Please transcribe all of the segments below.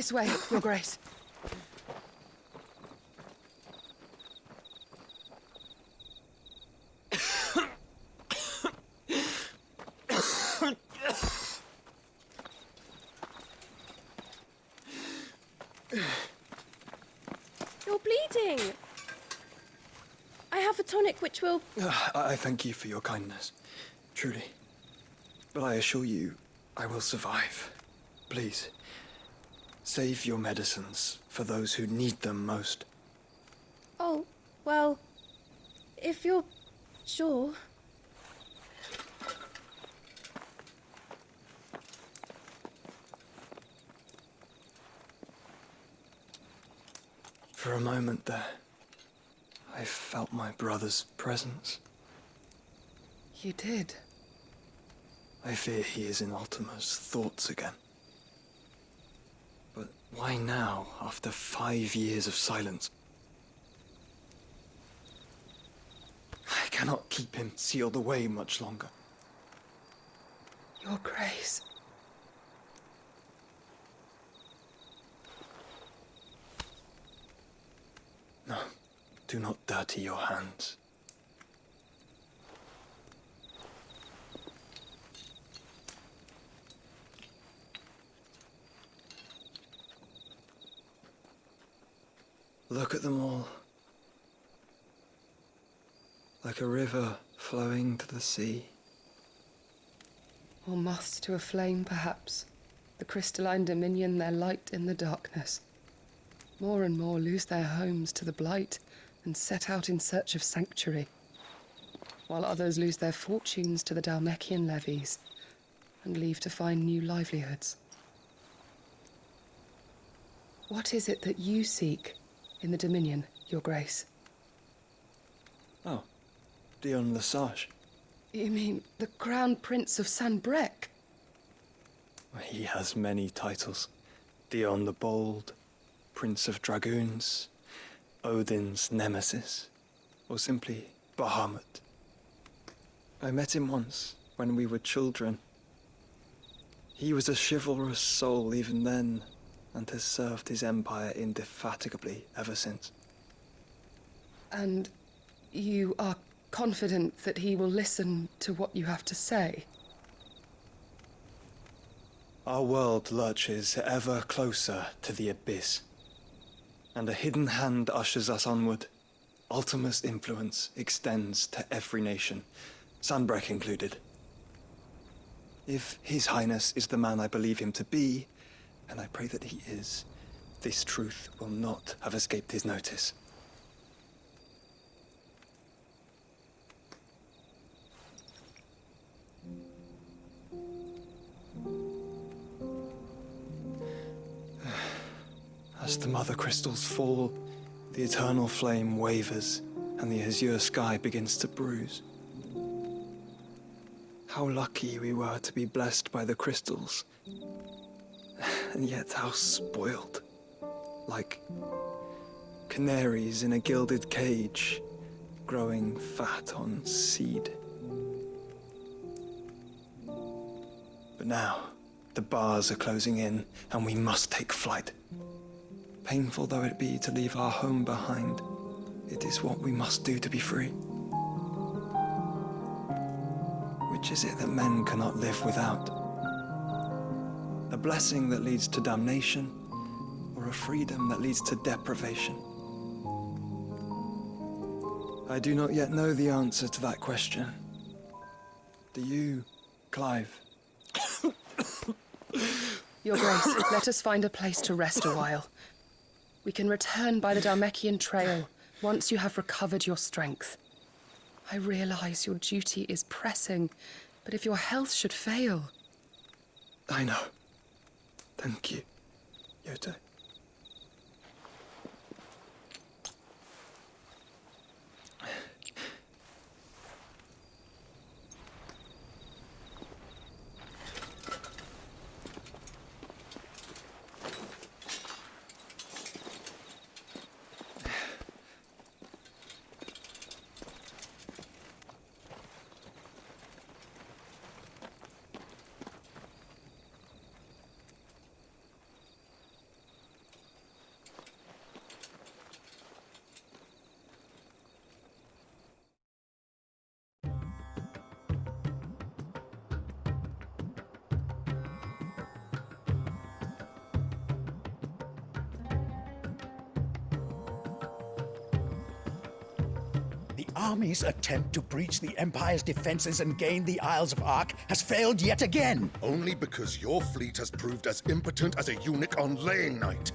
This way, Your Grace. You're bleeding. I have a tonic which will... I thank you for your kindness, truly. But I assure you, I will survive. Please, save your medicines for those who need them most. Oh, well, if you're sure... For a moment there, I felt my brother's presence. You did? I fear he is in Ultima's thoughts again. But why now, after 5 years of silence? I cannot keep him sealed away much longer. Your Grace. No, do not dirty your hands. Look at them all. Like a river flowing to the sea. Or moths to a flame, perhaps. The crystalline dominion their light in the darkness. More and more lose their homes to the blight and set out in search of sanctuary, while others lose their fortunes to the Dhalmekian levies and leave to find new livelihoods. What is it that you seek in the Dominion, Your Grace? Oh, Dion Lesage. You mean the Crown Prince of Sanbreque? He has many titles. Dion the Bold, Prince of Dragoons, Odin's Nemesis, or simply Bahamut. I met him once, when we were children. He was a chivalrous soul even then, and has served his empire indefatigably ever since. And you are confident that he will listen to what you have to say? Our world lurches ever closer to the abyss, and a hidden hand ushers us onward. Ultima's influence extends to every nation, Sanbreque included. If His Highness is the man I believe him to be, and I pray that he is, this truth will not have escaped his notice. As the mother crystals fall, the eternal flame wavers, and the azure sky begins to bruise. How lucky we were to be blessed by the crystals, and yet how spoiled. Like canaries in a gilded cage, growing fat on seed. But now, the bars are closing in, and we must take flight. Painful though it be to leave our home behind, it is what we must do to be free. Which is it that men cannot live without? A blessing that leads to damnation, or a freedom that leads to deprivation? I do not yet know the answer to that question. Do you, Clive? Your Grace, let us find a place to rest a while. We can return by the Dhalmekian trail once you have recovered your strength. I realize your duty is pressing, but if your health should fail... I know. Thank you, Yote. The army's attempt to breach the Empire's defenses and gain the Isles of Ark has failed yet again. Only because your fleet has proved as impotent as a eunuch on laying night.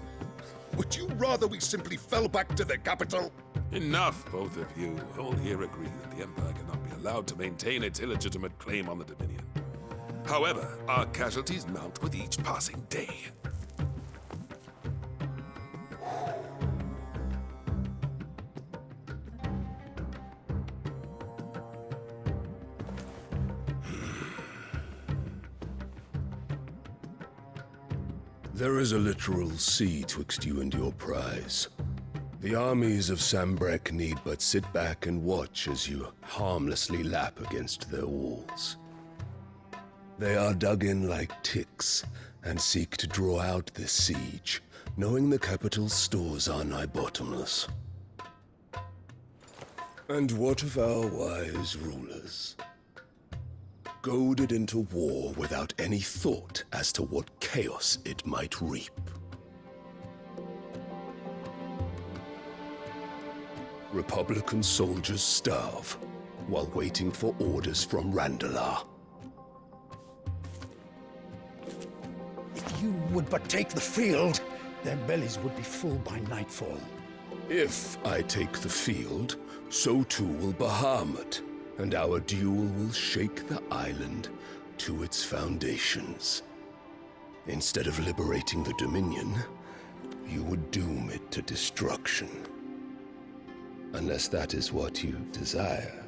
Would you rather we simply fell back to the capital? Enough, both of you. All here agree that the Empire cannot be allowed to maintain its illegitimate claim on the Dominion. However, our casualties mount with each passing day. There is a literal sea twixt you and your prize. The armies of Sambrek need but sit back and watch as you harmlessly lap against their walls. They are dug in like ticks and seek to draw out this siege, knowing the capital's stores are nigh bottomless. And what of our wise rulers? Goaded into war without any thought as to what chaos it might reap. Republican soldiers starve while waiting for orders from Randalar. If you would but take the field, their bellies would be full by nightfall. If I take the field, so too will Bahamut, and our duel will shake the island to its foundations. Instead of liberating the Dominion, you would doom it to destruction. Unless that is what you desire.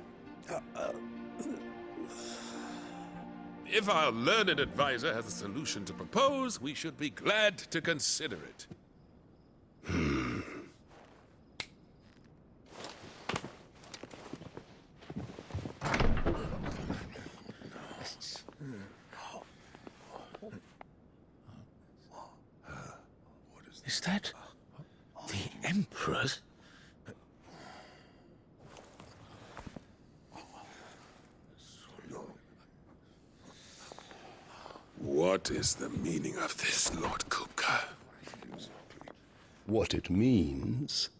If our learned advisor has a solution to propose, we should be glad to consider it. Is that the Emperor's? What is the meaning of this, Lord Kupka? What it means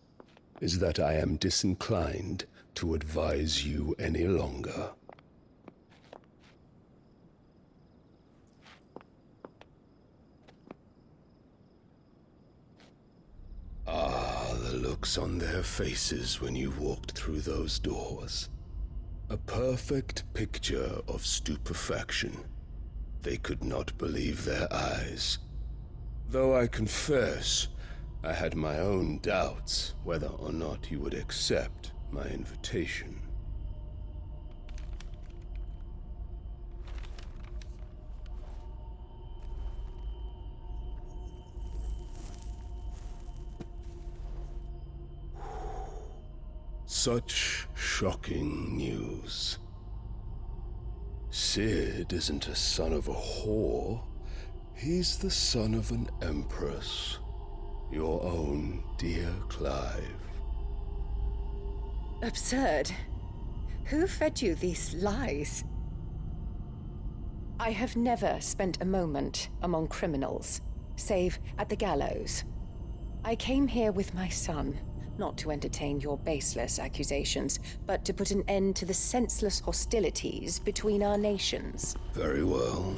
is that I am disinclined to advise you any longer. The looks on their faces when you walked through those doors. A perfect picture of stupefaction. They could not believe their eyes. Though I confess, I had my own doubts whether or not you would accept my invitation. Such shocking news. Sid isn't a son of a whore. He's the son of an empress. Your own dear Clive. Absurd. Who fed you these lies? I have never spent a moment among criminals, save at the gallows. I came here with my son, not to entertain your baseless accusations, but to put an end to the senseless hostilities between our nations. Very well.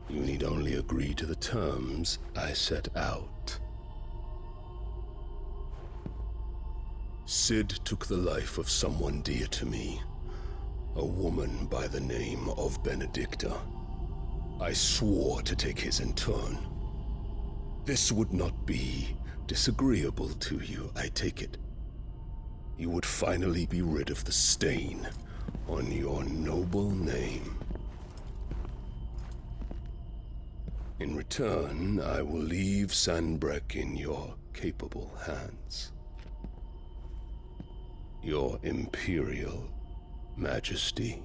You need only agree to the terms I set out. Sid took the life of someone dear to me, a woman by the name of Benedicta. I swore to take his in turn. This would not be disagreeable to you, I take it. You would finally be rid of the stain on your noble name. In return, I will leave Sanbreque in your capable hands. Your Imperial Majesty.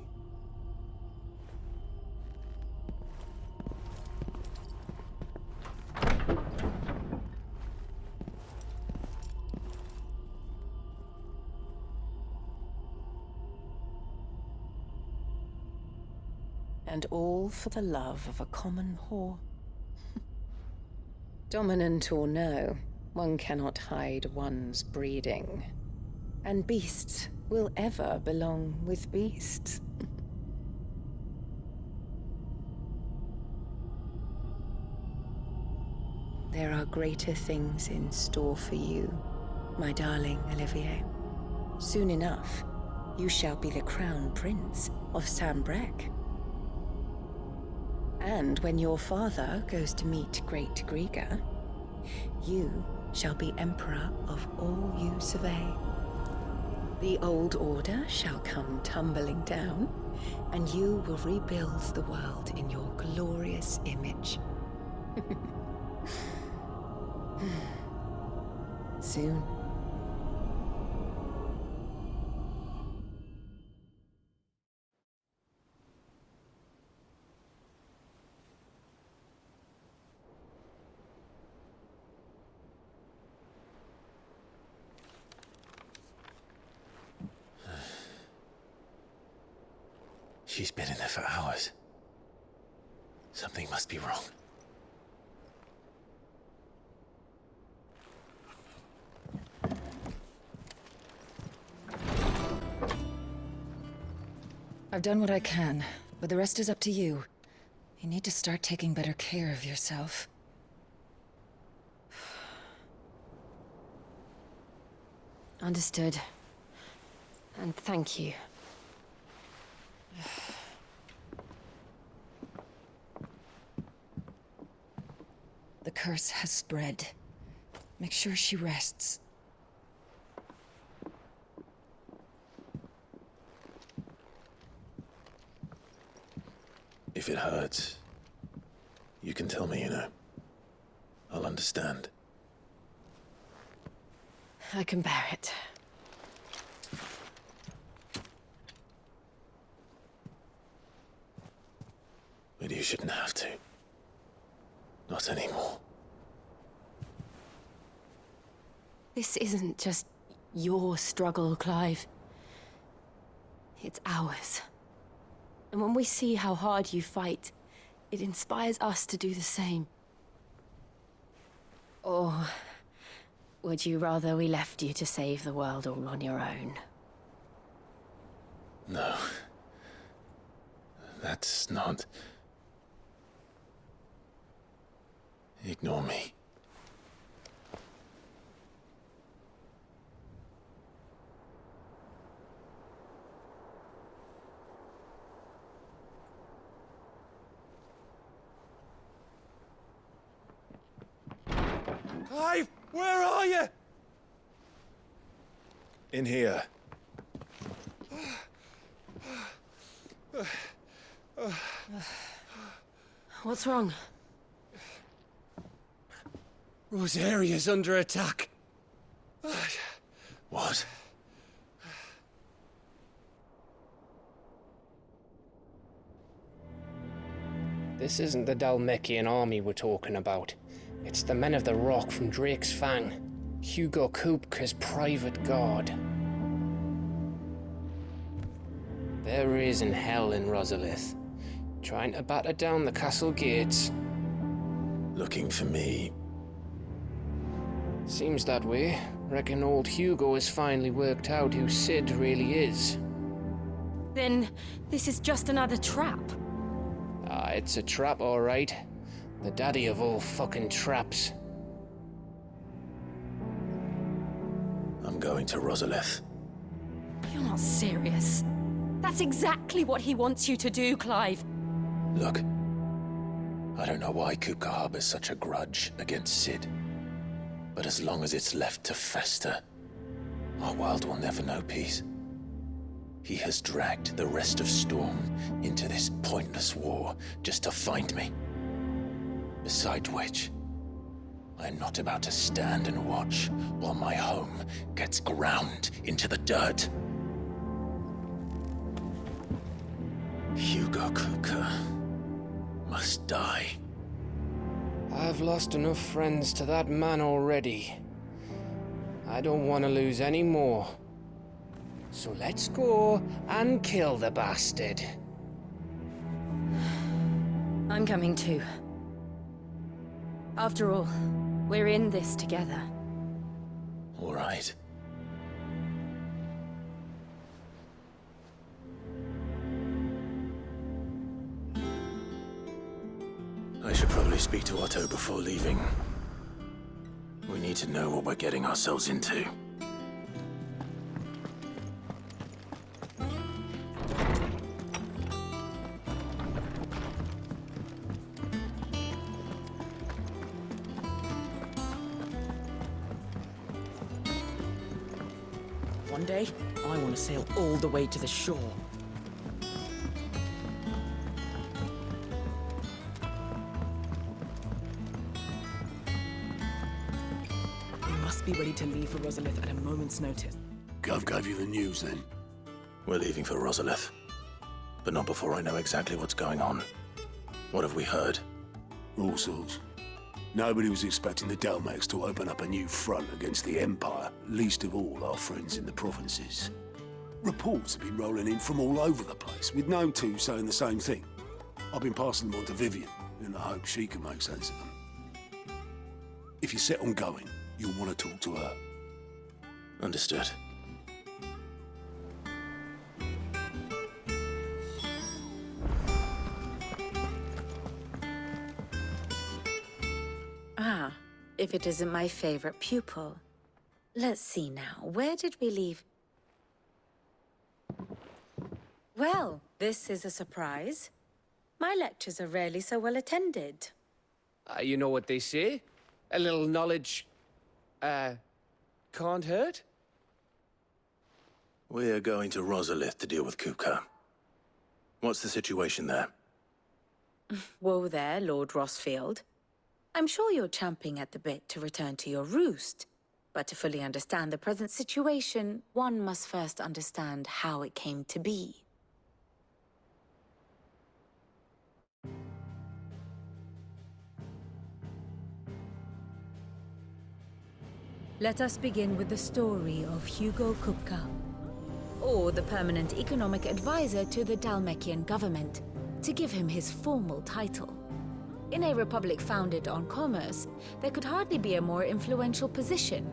And all for the love of a common whore. Dominant or no, one cannot hide one's breeding. And beasts will ever belong with beasts. There are greater things in store for you, my darling Olivier. Soon enough, you shall be the crown prince of Sambrec. And when your father goes to meet Great Griga, you shall be emperor of all you survey. The old order shall come tumbling down, and you will rebuild the world in your glorious image. Soon. She's been in there for hours. Something must be wrong. I've done what I can, but the rest is up to you. You need to start taking better care of yourself. Understood. And thank you. The curse has spread. Make sure she rests. If it hurts, you can tell me, I'll understand. I can bear it. But you shouldn't have to. Not anymore. This isn't just your struggle, Clive. It's ours. And when we see how hard you fight, it inspires us to do the same. Or would you rather we left you to save the world all on your own? No. That's not... Ignore me. Clive, where are you? In here. What's wrong? Rosaria's under attack. What? This isn't the Dalmekian army we're talking about. It's the men of the Rock from Drake's Fang. Hugo Kupka's private guard. There is in hell in Rosalith, trying to batter down the castle gates. Looking for me. Seems that way. Reckon old Hugo has finally worked out who Sid really is. Then this is just another trap. Ah, it's a trap, all right. The daddy of all fucking traps. I'm going to Rosalith. You're not serious. That's exactly what he wants you to do, Clive. Look, I don't know why Kupka harbors such a grudge against Sid. But as long as it's left to fester, our world will never know peace. He has dragged the rest of Storm into this pointless war just to find me. Besides which, I am not about to stand and watch while my home gets ground into the dirt. Hugo Kupka must die. I've lost enough friends to that man already. I don't want to lose any more. So let's go and kill the bastard. I'm coming too. After all, we're in this together. All right. I should probably speak to Otto before leaving. We need to know what we're getting ourselves into. One day, I want to sail all the way to the shore. We must be ready to leave for Rosalith at a moment's notice. Gov gave you the news then? We're leaving for Rosalith, but not before I know exactly what's going on. What have we heard? All sorts. Nobody was expecting the Dalmacs to open up a new front against the Empire, least of all our friends in the provinces. Reports have been rolling in from all over the place, with no two saying the same thing. I've been passing them on to Vivian, in the hope she can make sense of them. If you're set on going, you'll want to talk to her. Understood. Ah, if it isn't my favorite pupil. Let's see now, where did we leave? Well, this is a surprise. My lectures are rarely so well attended. You know what they say? A little knowledge, can't hurt? We're going to Rosalith to deal with Kupka. What's the situation there? Whoa there, Lord Rossfield. I'm sure you're champing at the bit to return to your roost. But to fully understand the present situation, one must first understand how it came to be. Let us begin with the story of Hugo Kupka, or the permanent economic advisor to the Dalmekian government, to give him his formal title. In a republic founded on commerce, there could hardly be a more influential position.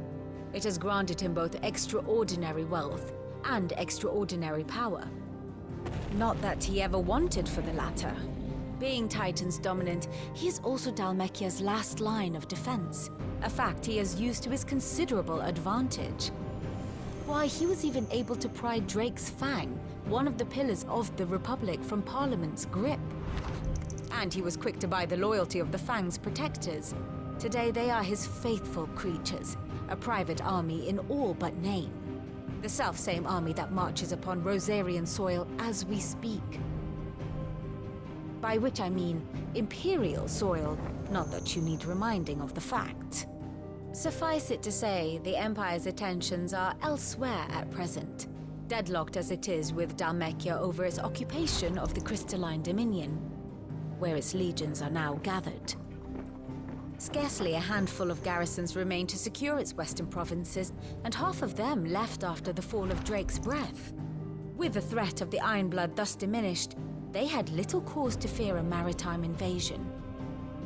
It has granted him both extraordinary wealth and extraordinary power. Not that he ever wanted for the latter. Being Titan's dominant, he is also Dalmekia's last line of defense, a fact he has used to his considerable advantage. Why, he was even able to pry Drake's Fang, one of the pillars of the Republic, from Parliament's grip. And he was quick to buy the loyalty of the Fang's protectors. Today they are his faithful creatures, a private army in all but name. The self-same army that marches upon Rosarian soil as we speak. By which I mean Imperial soil, not that you need reminding of the fact. Suffice it to say, the Empire's attentions are elsewhere at present, deadlocked as it is with Dalmekia over its occupation of the Crystalline Dominion, where its legions are now gathered. Scarcely a handful of garrisons remain to secure its western provinces, and half of them left after the fall of Drake's Breath. With the threat of the Ironblood thus diminished, they had little cause to fear a maritime invasion.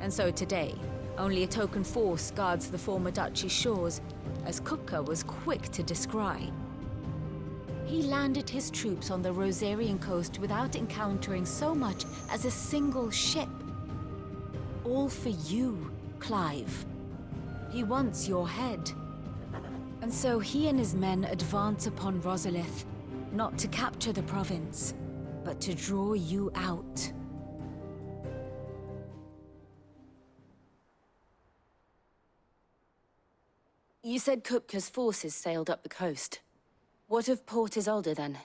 And so today, only a token force guards the former duchy's shores, as Kupka was quick to descry. He landed his troops on the Rosarian coast without encountering so much as a single ship. All for you, Clive. He wants your head. And so he and his men advance upon Rosalith, not to capture the province, but to draw you out. You said Kupka's forces sailed up the coast. What of Port Isolde, then?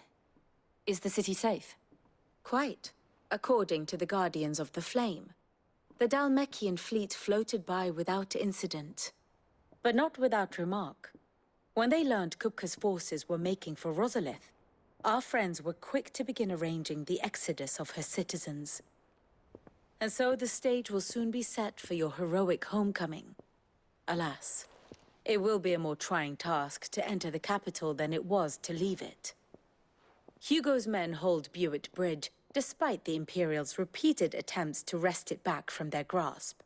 Is the city safe? Quite, according to the Guardians of the Flame. The Dalmekian fleet floated by without incident. But not without remark. When they learned Kupka's forces were making for Rosalith, our friends were quick to begin arranging the exodus of her citizens. And so the stage will soon be set for your heroic homecoming. Alas, it will be a more trying task to enter the capital than it was to leave it. Hugo's men hold Buet Bridge, despite the Imperials' repeated attempts to wrest it back from their grasp.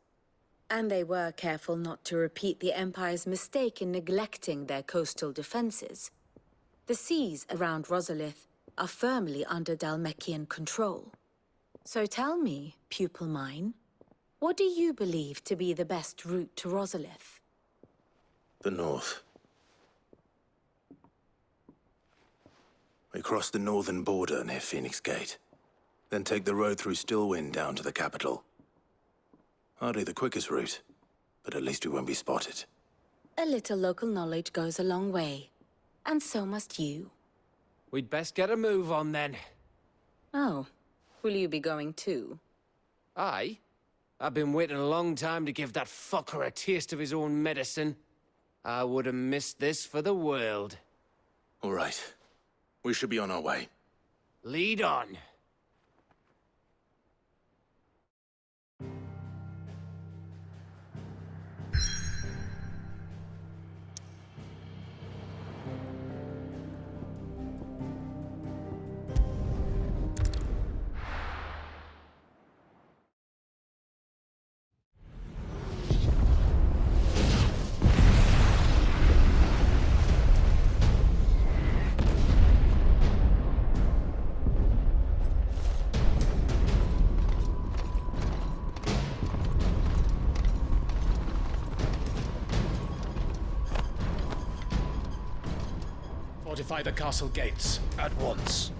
And they were careful not to repeat the Empire's mistake in neglecting their coastal defenses. The seas around Rosalith are firmly under Dalmekian control. So tell me, pupil mine, What do you believe to be the best route to Rosalith? The north. We cross the northern border near Phoenix Gate, then take the road through Stillwind down to the capital. Hardly the quickest route, but at least we won't be spotted. A little local knowledge goes a long way, and so must you. We'd best get a move on then. Oh, will you be going too? Aye. I've been waiting a long time to give that fucker a taste of his own medicine. I would have missed this for the world. All right. We should be on our way. Lead on. Fortify the castle gates at once.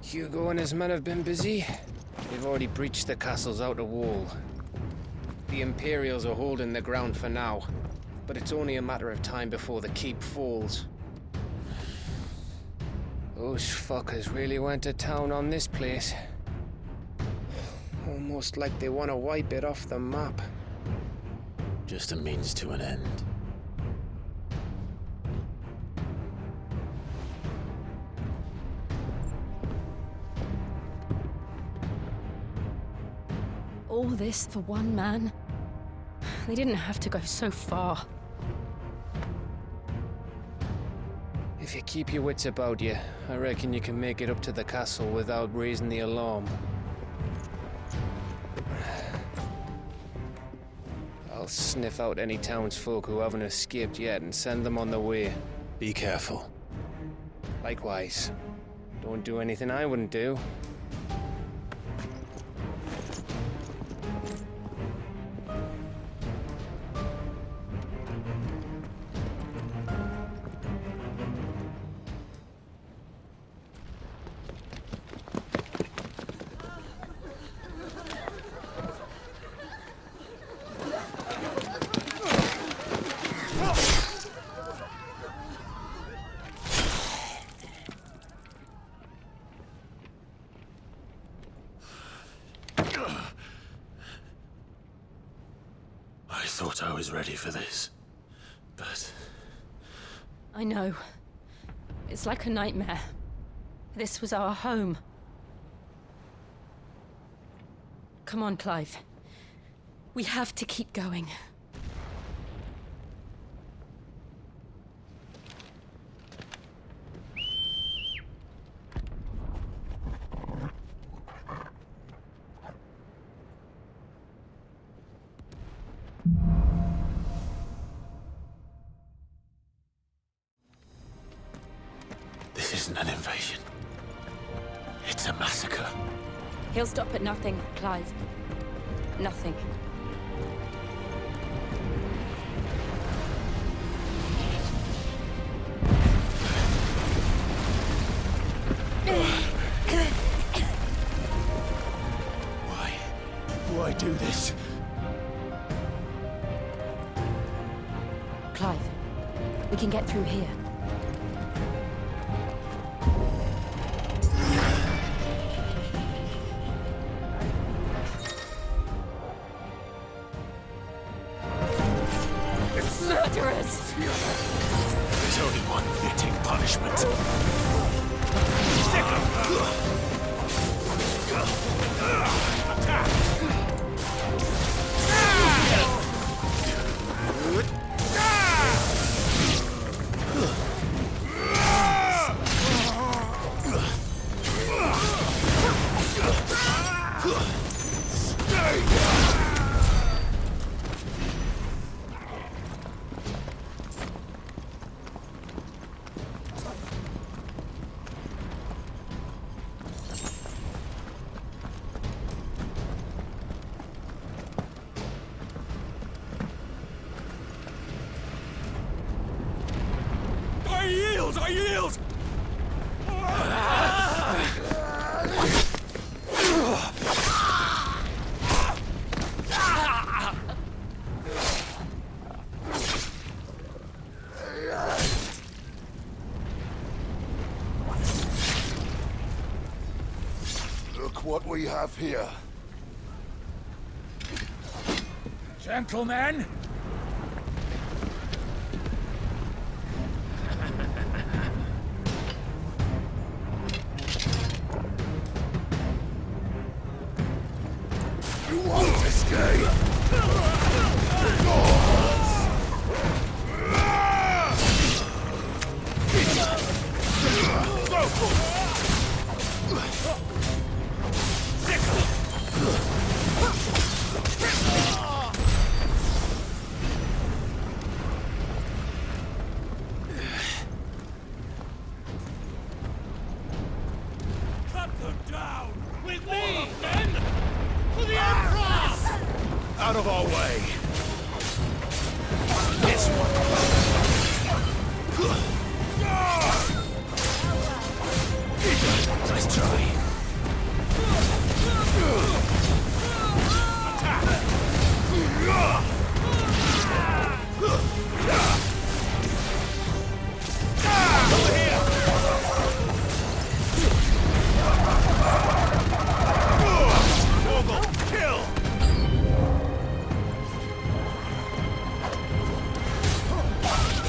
Hugo and his men have been busy. They've already breached the castle's outer wall. The Imperials are holding the ground for now, but it's only a matter of time before the keep falls. Those fuckers really went to town on this place. Almost like they want to wipe it off the map. Just a means to an end. All this for one man? They didn't have to go so far. If you keep your wits about you, I reckon you can make it up to the castle without raising the alarm. I'll sniff out any townsfolk who haven't escaped yet and send them on their way. Be careful. Likewise. Don't do anything I wouldn't do. I thought I was ready for this, but... I know. It's like a nightmare. This was our home. Come on, Clive. We have to keep going. This isn't an invasion. It's a massacre. He'll stop at nothing, Clive. Nothing. Why do this? Clive, we can get through here. Murderers! There's only one fitting punishment. Attack! Cause I yield! Look what we have here. Gentlemen! You won't escape! Cut them down! With me, men! For the Emperor! Out of our way! This one! Nice try. Over here! Mogul, kill!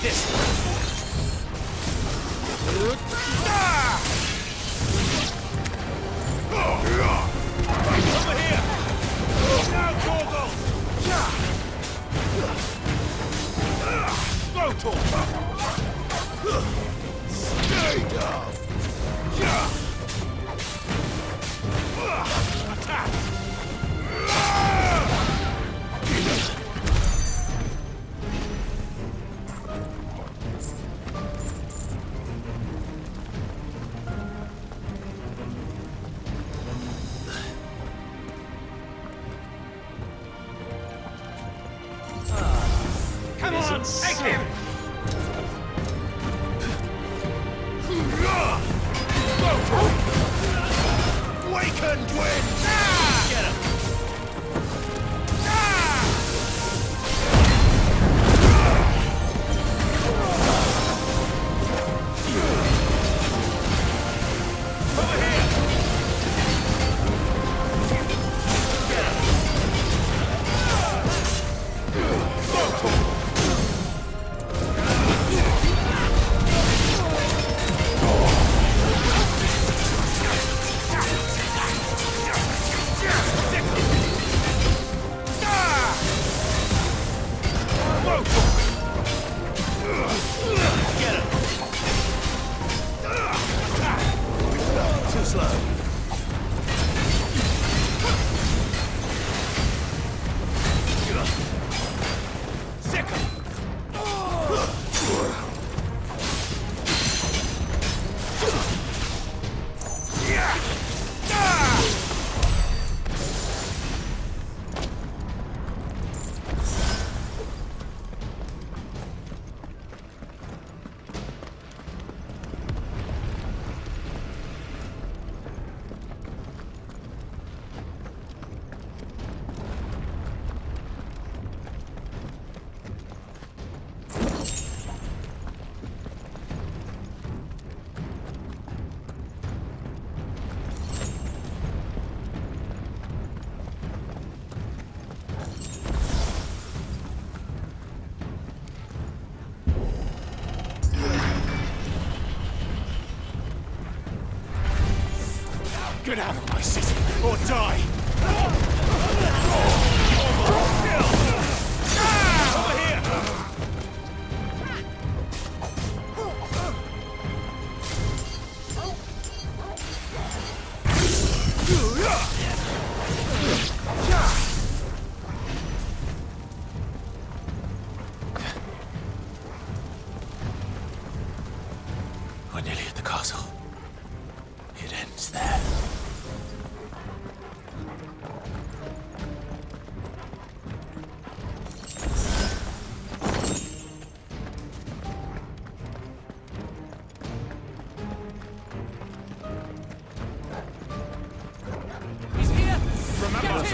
This one. Over here! Now, Mogul! Rotor! Stay down! Attack! Come on, take him! Wakened wind! Get him! Over here! Get him! Too slow. Sick him. Get out of my city, or die! Kill! Over here! We're nearly at the castle. It ends there.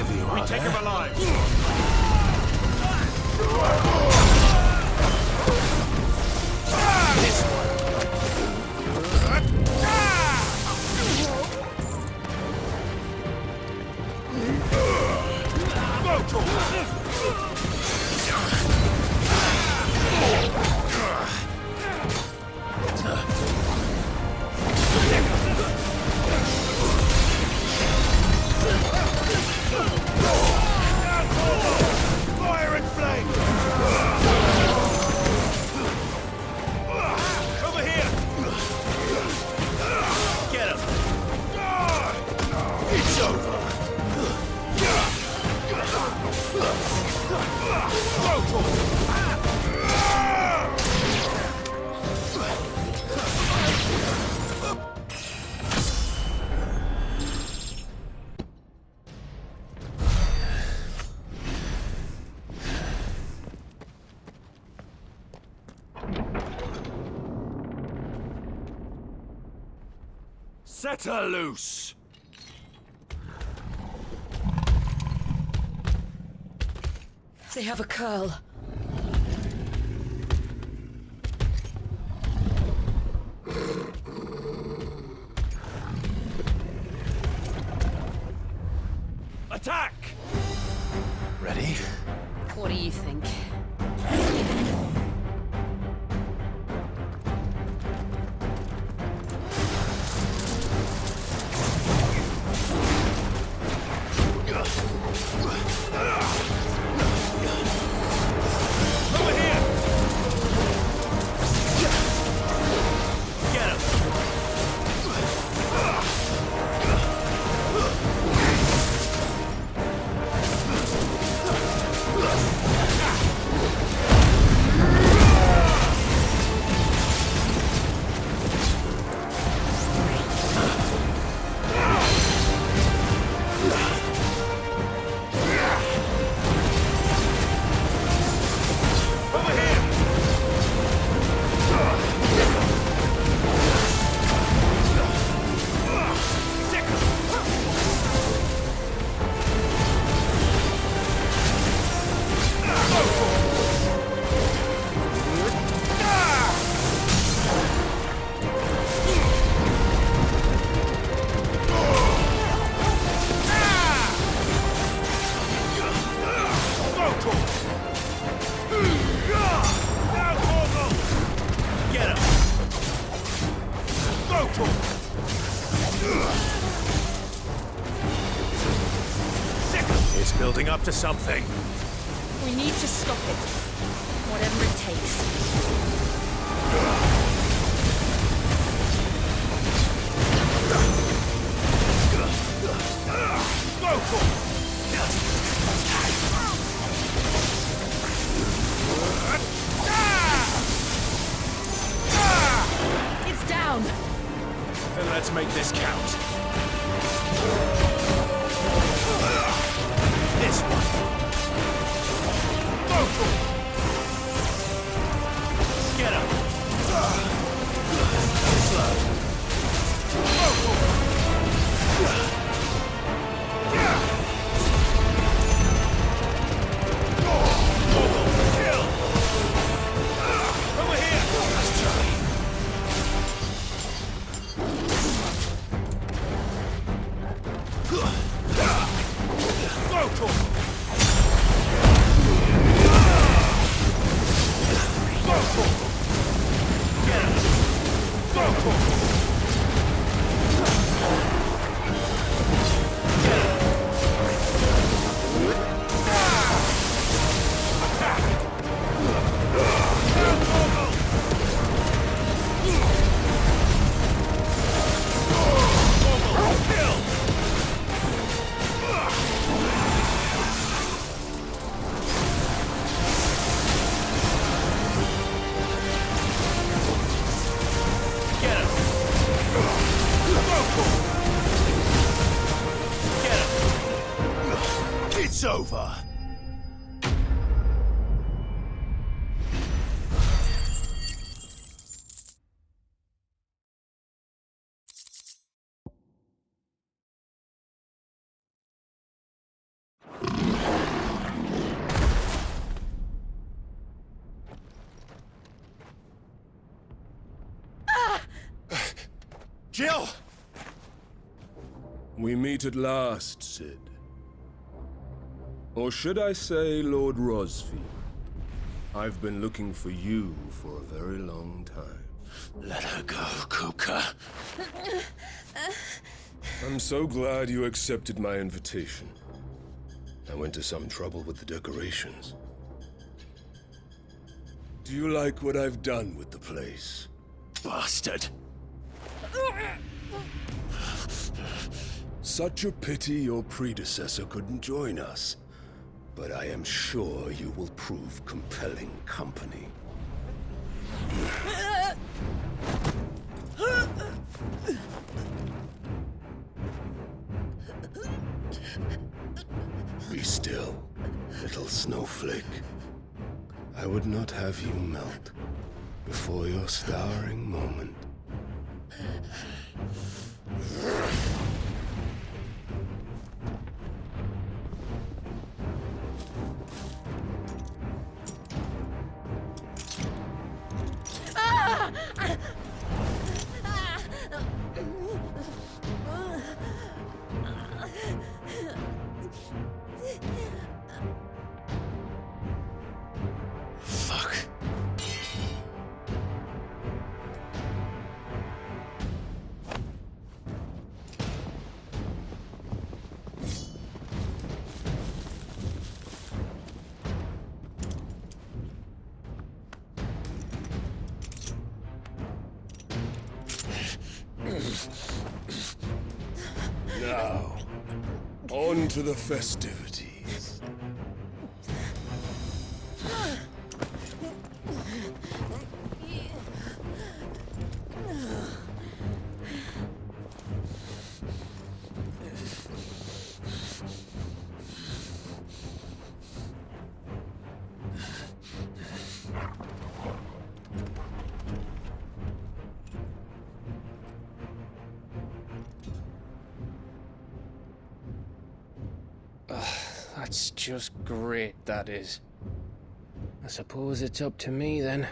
of you, are Take there? him alive! This one. Fire and flame! Over here! Get him! It's over. Set her loose! They have a curl. Attack! Ready? What do you think? Over here! Get him! Over here! Sick! Get him! Go to him! It's building up to something. We need to stop it. Whatever it takes. Go to him! It's down! Then let's make this count. This one. Go to him! Get him! Slow. Go to him! Kill! Over here! Let's try. Go to him! Go to him! Get him! Go to him! It's over. Jill! We meet at last, Sid. Or should I say, Lord Rosfield? I've been looking for you for a very long time. Let her go, Kuka. I'm so glad you accepted my invitation. I went to some trouble with the decorations. Do you like what I've done with the place? Bastard. Such a pity your predecessor couldn't join us. But I am sure you will prove compelling company. Be still, little snowflake. I would not have you melt before your starring moment. Fuck. Now, on to the festivities. That's just great, that is. I suppose it's up to me then.